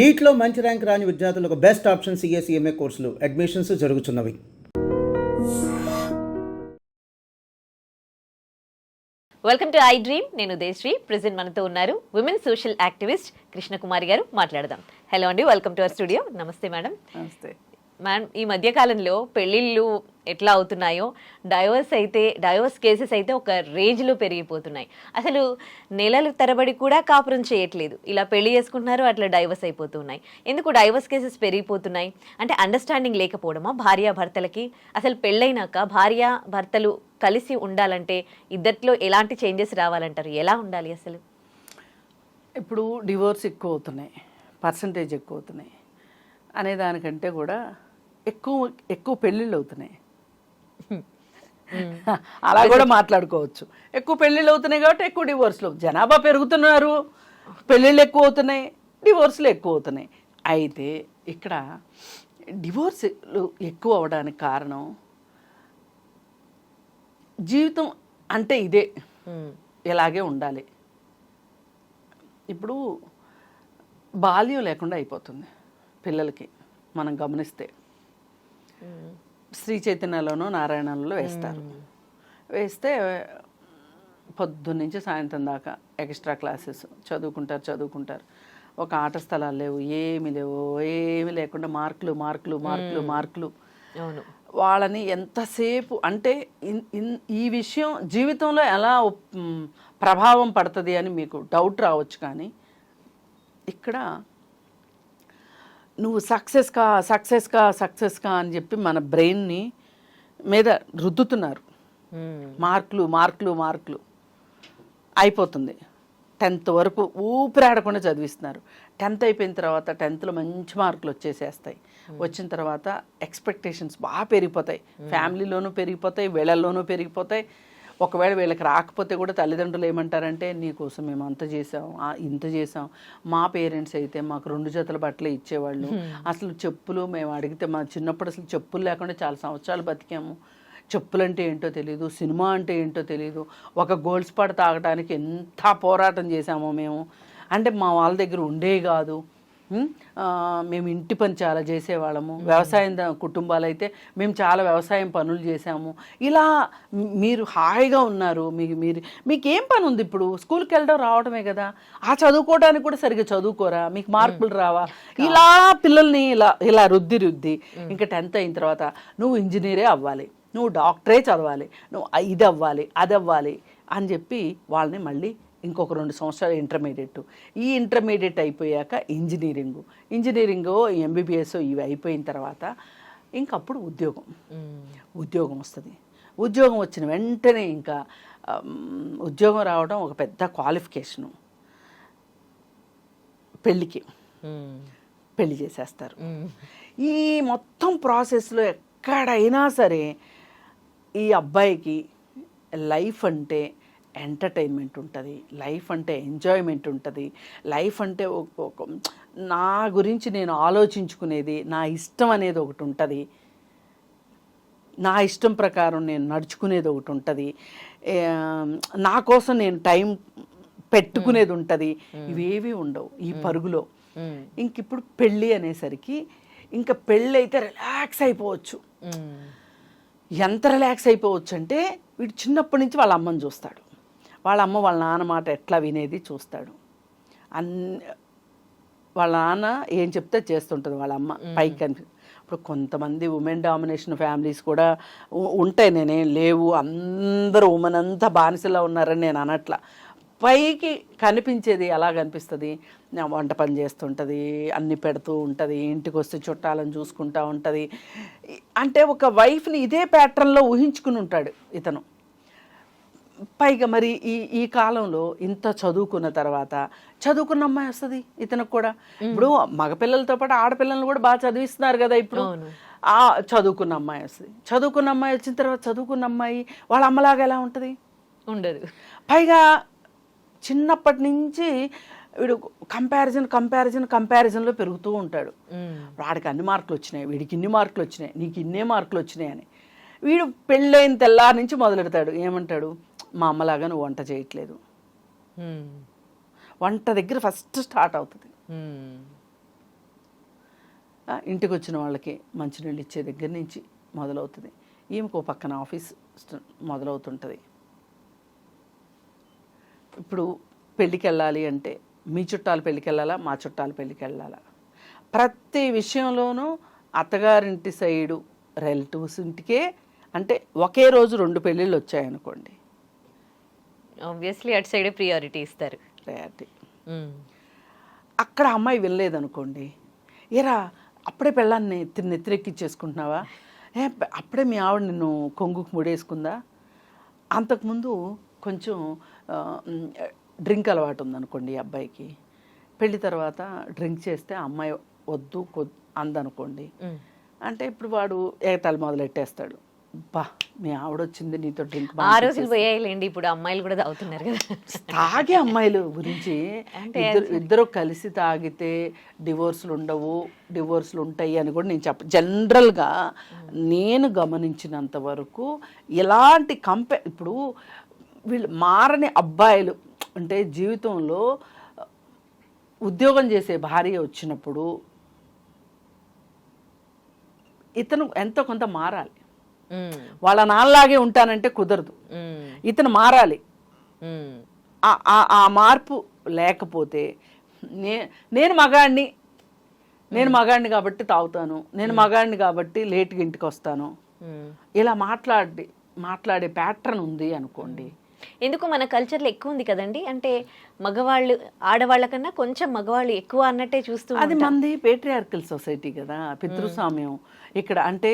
నీట్లో మంచి ర్యాంక్ రాని విద్యార్థులకు బెస్ట్ ఆప్షన్ సిఎస్ఈఎంఏ కోర్సులు అడ్మిషన్స్ జరుగుతున్నవి. Welcome to I dream. నేను దేశ్రీ. ప్రెజెంట్ మనతో ఉన్నారు విమెన్ సోషల్ యాక్టివిస్ట్ కృష్ణకుమారి గారు. మాట్లాడదాం. హలో అండి, వెల్కమ్ టు అవర్ స్టూడియో. నమస్తే మేడం. నమస్తే మ్యామ్, ఈ మధ్యకాలంలో పెళ్ళిళ్ళు ఎట్లా అవుతున్నాయో, డైవర్స్ కేసెస్ అయితే ఒక రేంజ్లో పెరిగిపోతున్నాయి. అసలు నెలల తరబడి కూడా కాపురం చేయట్లేదు, ఇలా పెళ్లి చేసుకుంటున్నారు, అట్లా డైవర్స్ అయిపోతున్నాయి. ఎందుకు డైవర్స్ కేసెస్ పెరిగిపోతున్నాయి? అంటే అండర్స్టాండింగ్ లేకపోవడమా భార్యాభర్తలకి? అసలు పెళ్ళైనాక భార్యాభర్తలు కలిసి ఉండాలంటే ఇద్దరిలో ఎలాంటి చేంజెస్ రావాలంటారు? ఎలా ఉండాలి అసలు? ఇప్పుడు డివోర్స్ ఎక్కువ అవుతున్నాయి, పర్సంటేజ్ ఎక్కువ అవుతున్నాయి అనే దానికంటే కూడా ఎక్కువ పెళ్ళిళ్ళు అవుతున్నాయి. అలా కూడా మాట్లాడుకోవచ్చు. ఎక్కువ పెళ్ళిళ్ళు అవుతున్నాయి కాబట్టి ఎక్కువ డివోర్స్లు. జనాభా పెరుగుతున్నారు, పెళ్ళిళ్ళు ఎక్కువ అవుతున్నాయి, డివోర్స్లు ఎక్కువ అవుతున్నాయి. అయితే ఇక్కడ డివోర్స్లు ఎక్కువ అవడానికి కారణం జీవితం అంటే ఇదే, ఇలాగే ఉండాలి. ఇప్పుడు బాల్యం లేకుండా అయిపోతుంది పిల్లలకి. మనం గమనిస్తే శ్రీ చైతన్యలోనూ నారాయణలో వేస్తే పొద్దున్నుంచి సాయంత్రం దాకా ఎక్స్ట్రా క్లాసెస్ చదువుకుంటారు. ఒక ఆట స్థలాలు లేవు, ఏమీ లేకుండా మార్కులు. వాళ్ళని ఎంతసేపు అంటే ఈ విషయం జీవితంలో ఎలా ప్రభావం పడుతుంది అని మీకు డౌట్ రావచ్చు. కానీ ఇక్కడ నువ్వు సక్సెస్ కా అని చెప్పి మన బ్రెయిన్ని మీద రుద్దుతున్నారు. మార్కులు అయిపోతుంది. 10th వరకు ఊపిరాడకుండా చదివిస్తున్నారు. 10th అయిపోయిన తర్వాత 10thలో మంచి మార్కులు వచ్చేసేస్తాయి. వచ్చిన తర్వాత ఎక్స్పెక్టేషన్స్ బాగా పెరిగిపోతాయి. ఫ్యామిలీలోనూ పెరిగిపోతాయి, వీళ్ళల్లోనూ పెరిగిపోతాయి. ఒకవేళ వీళ్ళకి రాకపోతే కూడా తల్లిదండ్రులు ఏమంటారంటే, నీకోసం మేము అంత చేసాం, ఇంత చేసాం. మా పేరెంట్స్ అయితే మాకు 2 జతల బట్టలే ఇచ్చేవాళ్ళు. అసలు చెప్పులు మేము అడిగితే, మా చిన్నప్పుడు అసలు చెప్పులు లేకుండా చాలా సంవత్సరాలు బతికాము. చెప్పులు అంటే ఏంటో తెలియదు, సినిమా అంటే ఏంటో తెలియదు. ఒక గోల్డ్ స్పాట్ తాగడానికి ఎంత పోరాటం చేశామో మేము. అంటే మా వాళ్ళ దగ్గర ఉండేవి కాదు. మేము ఇంటి పని చాలా చేసేవాళ్ళము. వ్యవసాయం కుటుంబాలు అయితే మేము చాలా వ్యవసాయం పనులు చేసాము. ఇలా మీరు హాయిగా ఉన్నారు. మీకేం పని ఉంది? ఇప్పుడు స్కూల్కి వెళ్ళడం రావడమే కదా. ఆ చదువుకోవడానికి కూడా సరిగ్గా చదువుకోరా? మీకు మార్కులు రావా? ఇలా పిల్లల్ని ఇలా రుద్ది ఇంకా 10th అయిన తర్వాత నువ్వు ఇంజనీరే అవ్వాలి, నువ్వు డాక్టరే చదవాలి, నువ్వు ఇది అవ్వాలి, అది అవ్వాలి అని చెప్పి వాళ్ళని మళ్ళీ ఇంకొక 2 సంవత్సరాలు ఈ ఇంటర్మీడియట్ అయిపోయాక ఇంజనీరింగు ఎంబీబీఎస్ ఇవి అయిపోయిన తర్వాత ఇంకప్పుడు ఉద్యోగం వస్తుంది. ఉద్యోగం వచ్చిన వెంటనే ఇంకా ఉద్యోగం రావడం ఒక పెద్ద క్వాలిఫికేషను. పెళ్ళి చేసేస్తారు. ఈ మొత్తం ప్రాసెస్లో ఎక్కడైనా సరే ఈ అబ్బాయికి లైఫ్ అంటే ఎంటర్టైన్మెంట్ ఉంటుంది, లైఫ్ అంటే ఎంజాయ్మెంట్ ఉంటుంది, లైఫ్ అంటే నా గురించి నేను ఆలోచించుకునేది, నా ఇష్టం అనేది ఒకటి ఉంటుంది, నా ఇష్టం ప్రకారం నేను నడుచుకునేది ఒకటి ఉంటుంది, నా కోసం నేను టైం పెట్టుకునేది ఉంటుంది. ఇవేవి ఉండవు ఈ పరుగులో. ఇంక ఇప్పుడు పెళ్ళి అనేసరికి ఇంకా పెళ్ళి అయితే రిలాక్స్ అయిపోవచ్చు. ఎంత రిలాక్స్ అయిపోవచ్చు అంటే, వీడు చిన్నప్పటి నుంచి వాళ్ళ అమ్మని చూస్తాడు. వాళ్ళ నాన్న మాట ఎట్లా వినేది చూస్తాడు. వాళ్ళ నాన్న ఏం చెప్తే చేస్తుంటుంది వాళ్ళ అమ్మ పైకి కనిపి. ఇప్పుడు కొంతమంది ఉమెన్ డామినేషన్ ఫ్యామిలీస్ కూడా ఉంటాయి, నేనేం లేవు, అందరూ ఉమెన్ అంతా బానిసలా ఉన్నారని నేను అనట్లా. పైకి కనిపించేది ఎలా కనిపిస్తుంది? వంట పని చేస్తుంటుంది, అన్ని పెడుతూ ఉంటుంది, ఇంటికి వస్తే చుట్టాలను చూసుకుంటూ ఉంటుంది. అంటే ఒక వైఫ్ని ఇదే ప్యాటర్న్లో ఊహించుకుని ఉంటాడు ఇతను. పైగా మరి ఈ కాలంలో ఇంత చదువుకున్న తర్వాత చదువుకున్న అమ్మాయి వస్తుంది ఇతనికి కూడా. ఇప్పుడు మగపిల్లలతో పాటు ఆడపిల్లలను కూడా బాగా చదివిస్తున్నారు కదా ఇప్పుడు. చదువుకున్న అమ్మాయి వస్తుంది. చదువుకున్న అమ్మాయి వచ్చిన తర్వాత చదువుకున్న అమ్మాయి వాళ్ళ అమ్మలాగా ఎలా ఉంటుంది? ఉండదు. పైగా చిన్నప్పటి నుంచి వీడు కంపారిజన్లో పెరుగుతూ ఉంటాడు. వాడికి అన్ని మార్కులు వచ్చినాయి, వీడికి ఇన్ని మార్కులు వచ్చినాయి, నీకు ఇన్నే మార్కులు వచ్చినాయి అని. వీడు పెళ్ళైన తెల్లారి నుంచి మొదలెడతాడు. ఏమంటాడు? మా అమ్మలాగా నువ్వు వంట చేయట్లేదు. వంట దగ్గర ఫస్ట్ స్టార్ట్ అవుతుంది. ఇంటికి వచ్చిన వాళ్ళకి మంచినీళ్ళు ఇచ్చే దగ్గర నుంచి మొదలవుతుంది. ఈమెకు పక్కన ఆఫీస్ మొదలవుతుంటుంది. ఇప్పుడు పెళ్ళికి వెళ్ళాలి అంటే మీ చుట్టాలు పెళ్ళికి వెళ్ళాలా, మా చుట్టాలు పెళ్ళికి వెళ్ళాలా, ప్రతి విషయంలోనూ అత్తగారింటి సైడు రిలేటివ్స్ ఇంటికే, అంటే ఒకే రోజు 2 పెళ్ళిళ్ళు వచ్చాయనుకోండి, ఆబ్వియస్లీ అటు సైడే ప్రియారిటీ ఇస్తారు. ప్రయారిటీ. అక్కడ అమ్మాయి వినలేదనుకోండి, ఏరా అప్పుడే పెళ్ళాన్ని నెత్తిరెక్కిచ్చేసుకుంటున్నావా, అప్పుడే మీ ఆవిడ నిన్ను కొంగుకు ముడేసుకుందా, అంతకుముందు కొంచెం డ్రింక్ అలవాటు ఉందనుకోండి ఈ అబ్బాయికి, పెళ్లి తర్వాత డ్రింక్ చేస్తే అమ్మాయి వద్దు అందనుకోండి, అంటే ఇప్పుడు వాడు ఏగతాలు మొదలెట్టేస్తాడు. బా మీ ఆవిడ వచ్చింది నీతో డ్రింక్, ఆ రోజులు పోయాయిలేండి, ఇప్పుడు అమ్మాయిలు కూడా తాగుతున్నారు కదా. తాగే అమ్మాయిలు గురించి ఇద్దరు కలిసి తాగితే డివోర్సులు ఉండవు, డివోర్సులు ఉంటాయి అని కూడా నేను జనరల్గా నేను గమనించినంత వరకు ఎలాంటి ఇప్పుడు వీళ్ళు మారని అబ్బాయిలు అంటే జీవితంలో ఉద్యోగం చేసే భార్య వచ్చినప్పుడు ఇతను ఎంతో కొంత మారాలి. వాళ్ళ నాన్నలాగే ఉంటానంటే కుదరదు, ఇతను మారాలి. ఆ మార్పు లేకపోతే నేను మగాడిని కాబట్టి తాగుతాను, నేను మగాడిని కాబట్టి లేట్గా ఇంటికి వస్తాను, ఇలా మాట్లాడే ప్యాటర్న్ ఉంది అనుకోండి. ఎందుకు మన కల్చర్లో ఎక్కువ ఉంది కదండి, అంటే మగవాళ్ళు ఆడవాళ్ళ కన్నా కొంచెం మగవాళ్ళు ఎక్కువ అన్నట్టే చూస్తూ. అది మంది పేట్రియార్కల్ సొసైటీ కదా, పితృస్వామ్యం. ఇక్కడ అంటే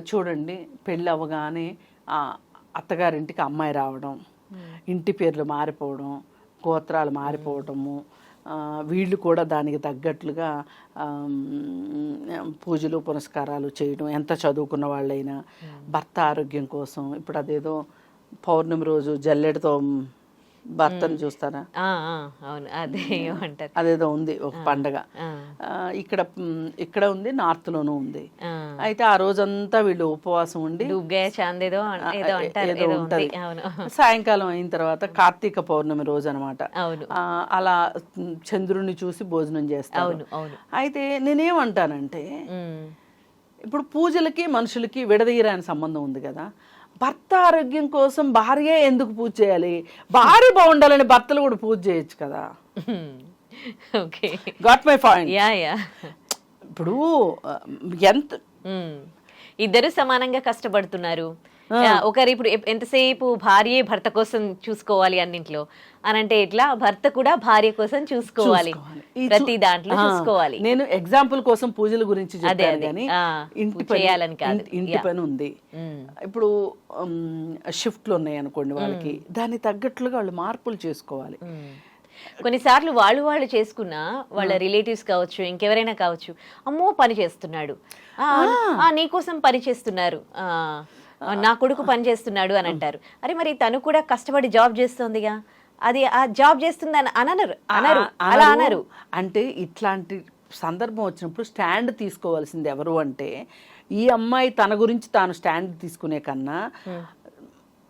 చూడండి, పెళ్ళి అవ్వగానే అత్తగారింటికి అమ్మాయి రావడం, ఇంటి పేర్లు మారిపోవడం, గోత్రాలు మారిపోవడము, వీళ్ళు కూడా దానికి తగ్గట్లుగా పూజలు పునస్కారాలు చేయడం, ఎంత చదువుకున్న వాళ్ళైనా భర్త ఆరోగ్యం కోసం. ఇప్పుడు అదేదో పౌర్ణమి రోజు జల్లెడతో భర్తను చూస్తారా, అవును, అదే అంటారు, అదేదో ఉంది ఒక పండగ. ఇక్కడ ఉంది, నార్త్ లోనూ ఉంది. అయితే ఆ రోజంతా వీళ్ళు ఉపవాసం ఉండి ఏదో ఉంటది. సాయంకాలం అయిన తర్వాత కార్తీక పౌర్ణమి రోజు అనమాట, అలా చంద్రుడిని చూసి భోజనం చేస్తారు. అయితే నేనేమంటానంటే, ఇప్పుడు పూజలకి మనుషులకి విడదీయరాని సంబంధం ఉంది కదా. భర్త ఆరోగ్యం కోసం భార్య ఎందుకు పూజ చేయాలి? భార్య బాగుండాలని భర్తలు కూడా పూజ చేయొచ్చు కదా. Got my point. ఇప్పుడు ఎంత ఇద్దరు సమానంగా కష్టపడుతున్నారు. ఒకరు ఇప్పుడు ఎంతసేపు భార్య భర్త కోసం చూసుకోవాలి అన్నింట్లో అని అంటే ఇట్లా భర్త కూడా భార్య కోసం చూసుకోవాలి, ప్రతి దాంట్లో చూసుకోవాలి. నేను ఎగ్జాంపుల్ కోసం పూజల గురించి చెప్పాను కానీ చేయాలని కాదు, ఇంటి పని ఉంది. ఇప్పుడు షిఫ్ట్లు ఉన్నాయి అనుకోండి, వాళ్ళకి దానికి తగ్గట్లుగా వాళ్ళు మార్పులు చేసుకోవాలి. కొన్నిసార్లు వాళ్ళు చేసుకున్నా వాళ్ళ రిలేటివ్స్ కావచ్చు, ఇంకెవరైనా కావచ్చు, అమ్మో పని చేస్తున్నాడు, నీకోసం పని చేస్తున్నారు, నా కొడుకు పని చేస్తున్నాడు అని అంటారు. అరే మరి తను కూడా కష్టపడి జాబ్ చేస్తుందిగా, అది ఆ జాబ్ చేస్తుందని అలా అనరు. అంటే ఇట్లాంటి సందర్భం వచ్చినప్పుడు స్టాండ్ తీసుకోవాల్సింది ఎవరు అంటే, ఈ అమ్మాయి తన గురించి తాను స్టాండ్ తీసుకునే కన్నా,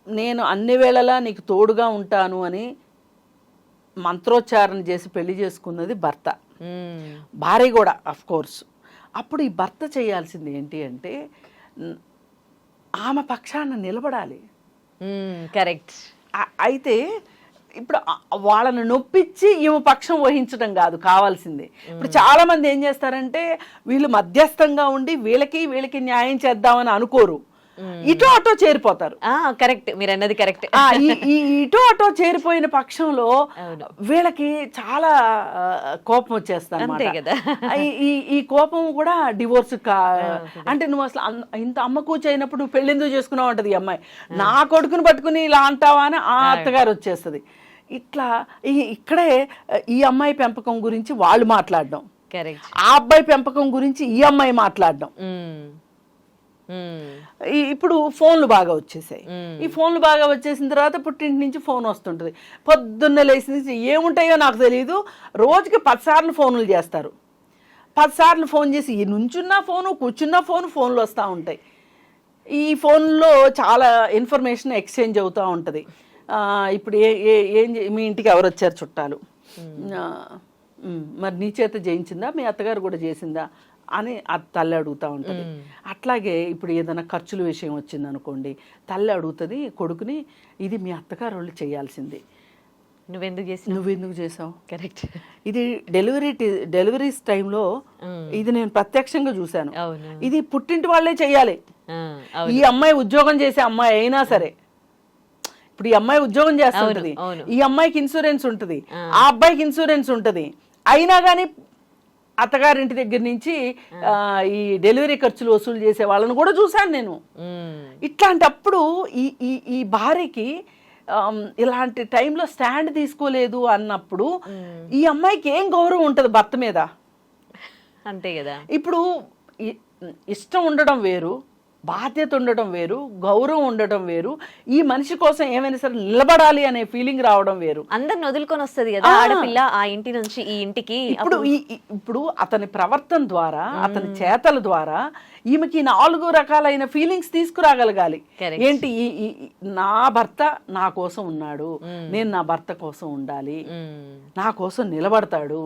నేను అన్ని వేళలా నీకు తోడుగా ఉంటాను అని మంత్రోచ్చారణ చేసి పెళ్లి చేసుకున్నది భర్త, భార్య కూడా అఫ్ కోర్స్. అప్పుడు ఈ భర్త చేయాల్సింది ఏంటి అంటే, ఆమె పక్షాన నిలబడాలి. కరెక్ట్. అయితే ఇప్పుడు వాళ్ళని నొప్పించి ఈమె పక్షం వహించడం కాదు కావాల్సింది. ఇప్పుడు చాలా మంది ఏం చేస్తారంటే, వీళ్ళు మధ్యస్థంగా ఉండి వీళ్ళకి న్యాయం చేద్దామని అనుకోరు, ఇటో అటో చేరిపోతారు. కరెక్ట్, మీరు అన్నది కరెక్ట్. ఇటో అటో చేరిపోయిన పక్షంలో వీళ్ళకి చాలా కోపం వచ్చేస్తాను. ఈ కోపం కూడా డివోర్స్ అంటే, నువ్వు అసలు ఇంత అమ్మ కూర్చోయినప్పుడు నువ్వు పెళ్ళెందుకు చేసుకున్నావు అంటది ఈ అమ్మాయి. నా కొడుకుని పట్టుకుని ఇలా అంటావా అని ఆ అత్తగారు వచ్చేస్తుంది. ఇట్లా ఇక్కడే ఈ అమ్మాయి పెంపకం గురించి వాళ్ళు మాట్లాడడం, ఆ అబ్బాయి పెంపకం గురించి ఈ అమ్మాయి మాట్లాడడం. ఇప్పుడు ఫోన్లు బాగా వచ్చేసాయి. ఈ ఫోన్లు బాగా వచ్చేసిన తర్వాత పుట్టింటి నుంచి ఫోన్ వస్తుంటుంది. పొద్దున్న లేచి ఏముంటాయో నాకు తెలియదు, రోజుకి 10 సార్లు ఫోన్లు చేస్తారు. 10 సార్లు ఫోన్ చేసి నుంచున్న ఫోను, కూర్చున్న ఫోన్లు వస్తూ ఉంటాయి. ఈ ఫోన్లో చాలా ఇన్ఫర్మేషన్ ఎక్స్చేంజ్ అవుతూ ఉంటుంది. ఇప్పుడు మీ ఇంటికి ఎవరు వచ్చారు చుట్టాలు, మరి నీ చేత చేయించిందా, మీ అత్తగారు కూడా చేసిందా అని ఆ తల్లి అడుగుతూ ఉంటుంది. అట్లాగే ఇప్పుడు ఏదైనా ఖర్చుల విషయం వచ్చింది అనుకోండి, తల్లి అడుగుతుంది కొడుకుని, ఇది మీ వాళ్ళు చేయాల్సింది, నువ్వెందుకు చేసావు. కరెక్ట్. ఇది డెలివరీస్ టైంలో ఇది నేను ప్రత్యక్షంగా చూశాను. ఇది పుట్టింటి వాళ్ళే చెయ్యాలి. ఈ అమ్మాయి ఉద్యోగం చేసే అమ్మాయి అయినా సరే, ఇప్పుడు ఈ అమ్మాయి ఉద్యోగం చేస్తుంటది, ఈ అమ్మాయికి ఇన్సూరెన్స్ ఉంటుంది, ఆ అబ్బాయికి ఇన్సూరెన్స్ ఉంటుంది, అయినా కానీ అత్తగారింటి దగ్గర నుంచి ఈ డెలివరీ ఖర్చులు వసూలు చేసే వాళ్ళని కూడా చూశాను నేను. ఇట్లాంటప్పుడు ఈ భార్యకి ఇలాంటి టైంలో స్టాండ్ తీసుకోలేదు అన్నప్పుడు ఈ అమ్మాయికి ఏం గౌరవం ఉంటుంది భర్త మీద? అంతే కదా. ఇప్పుడు ఇష్టం ఉండడం వేరు, బాధ్యత ఉండడం వేరు, గౌరవం ఉండడం వేరు, ఈ మనిషి కోసం ఏమైనా సరే నిలబడాలి అనే ఫీలింగ్ రావడం వేరు. అందరిని వదులుకొని వస్తుంది కదా ఆడపిల్ల ఆ ఇంటి నుంచి ఈ ఇంటికి. ఇప్పుడు అతని ప్రవర్తన ద్వారా, అతని చేతల ద్వారా ఈమెకి 4 రకాలైన ఫీలింగ్స్ తీసుకురాగలగాలి. ఏంటి, నా భర్త నా కోసం ఉన్నాడు, నేను నా భర్త కోసం ఉండాలి, నా కోసం నిలబడతాడు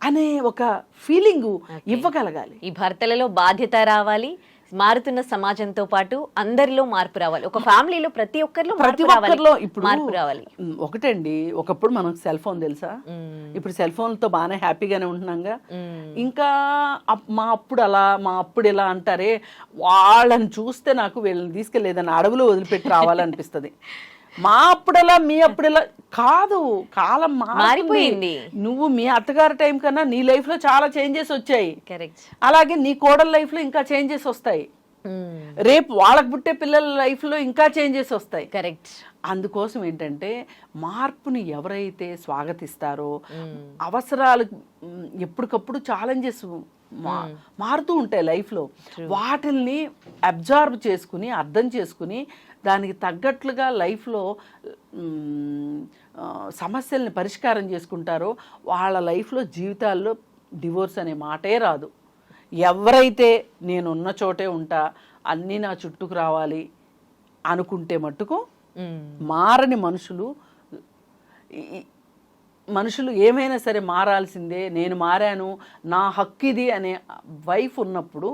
అనే ఒక ఫీలింగ్ ఇవ్వగలగాలి. ఈ భర్తలలో బాధ్యత రావాలి, మారుతున్న సమాజంతో పాటు అందరిలో మార్పు రావాలి, ఒక ఫ్యామిలీలో ప్రతి ఒక్కరిలో ఇప్పుడు మార్పు రావాలి. ఒకటండి, ఒకప్పుడు మనకు సెల్ ఫోన్ తెలుసా, ఇప్పుడు సెల్ ఫోన్లతో బాగానే హ్యాపీగానే ఉంటున్నాగా. ఇంకా మా అప్పుడు ఇలా అంటారే, వాళ్ళని చూస్తే నాకు వీళ్ళని తీసుకెళ్ళేదని అడవులో వదిలిపెట్టి రావాలనిపిస్తుంది. మా అప్పుడెలా మీ అప్పుడెలా కాదు, కాలం మారిపోయింది. నువ్వు మీ అత్తగారి టైం కన్నా నీ లైఫ్ లో చాలా చేంజెస్ వచ్చాయి. అలాగే నీ కోడల లైఫ్ లో ఇంకా చేంజెస్ వస్తాయి, రేపు వాళ్ళకు పుట్టే పిల్లల లైఫ్ లో ఇంకా చేంజెస్ వస్తాయి. కరెక్ట్. అందుకోసం ఏంటంటే మార్పుని ఎవరైతే స్వాగతిస్తారో, అవసరాలు ఎప్పటికప్పుడు ఛాలెంజెస్ మారుతూ ఉంటాయి లైఫ్లో, వాటిల్ని అబ్జర్వ్ చేసుకుని అర్థం చేసుకుని దానికి తగ్గట్లుగా లైఫ్లో సమస్యల్ని పరిష్కారం చేసుకుంటారో వాళ్ళ లైఫ్లో జీవితాల్లో డివోర్స్ అనే మాటే రాదు. ఎవరైతే నేనున్న చోటే ఉంటా, అన్నీ నా చుట్టూకు రావాలి అనుకుంటే మట్టుకు మారని మనుషులు ఏమైనా సరే మారాల్సిందే, నేను మారాను, నా హక్కు ఇది అనే వైఫ్ ఉన్నప్పుడు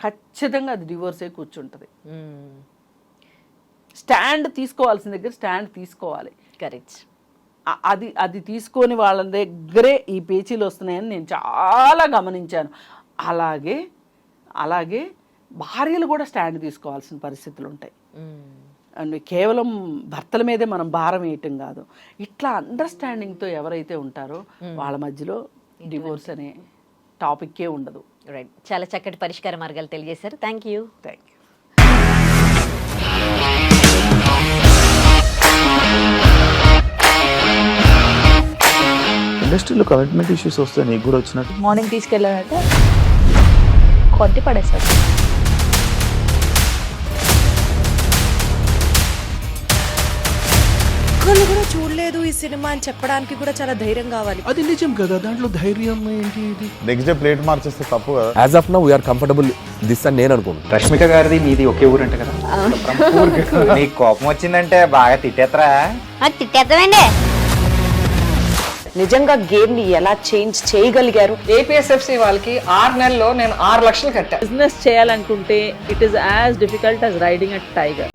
ఖచ్చితంగా అది డివోర్స్ అయి కూర్చుంటుంది. స్టాండ్ తీసుకోవాల్సిన దగ్గర స్టాండ్ తీసుకోవాలి. కరెక్ట్. అది తీసుకొని వాళ్ళ దగ్గరే ఈ పేచీలు వస్తున్నాయని నేను చాలా గమనించాను. అలాగే భార్యలు కూడా స్టాండ్ తీసుకోవాల్సిన పరిస్థితులు ఉంటాయి. అండ్ కేవలం భర్తల మీదే మనం భారం వేయటం కాదు, ఇట్లా అండర్స్టాండింగ్తో ఎవరైతే ఉంటారో వాళ్ళ మధ్యలో డివోర్స్ అనే టాపిక్కే ఉండదు. రైట్. చాలా చక్కటి పరిష్కార మార్గాలు తెలియజేశారు. Thank you. ఇండస్ట్రీలో కమిట్మెంట్ ఇష్యూస్ వస్తే నీకు కూడా వచ్చినట్టు? మార్నింగ్ తీసుకెళ్ళాడంటే కొట్టి పడేస్తాడు. ఒక్కళ్ళు కూడా చూడలేదు ఈ సినిమా అని చెప్పడానికి కూడా చాలా ధైర్యం కావాలి. అది నిజం కదా, దాంట్లో ధైర్యం ఏంటి? నెక్స్ట్ డే ప్లేట్ మార్చేస్తే తప్పు కదా. As of now we are comfortable this అని నేను అనుకుంటున్నాను. రష్మిక గారిది మీది ఒకే ఊరంట కదా? నీకు కోపం వచ్చిందంటే బాగా తిట్టేత్తరా? తిట్టేద్దామండి. నిజంగా గేమ్ ని ఎలా చేంజ్ చేయగలిగారు? ఏపీఎస్ఎఫ్సి వాళ్ళకి 6 నెలల్లో నేను 6 లక్షలు కట్టా. బిజినెస్ చేయాలనుకుంటే it is as difficult as riding a tiger.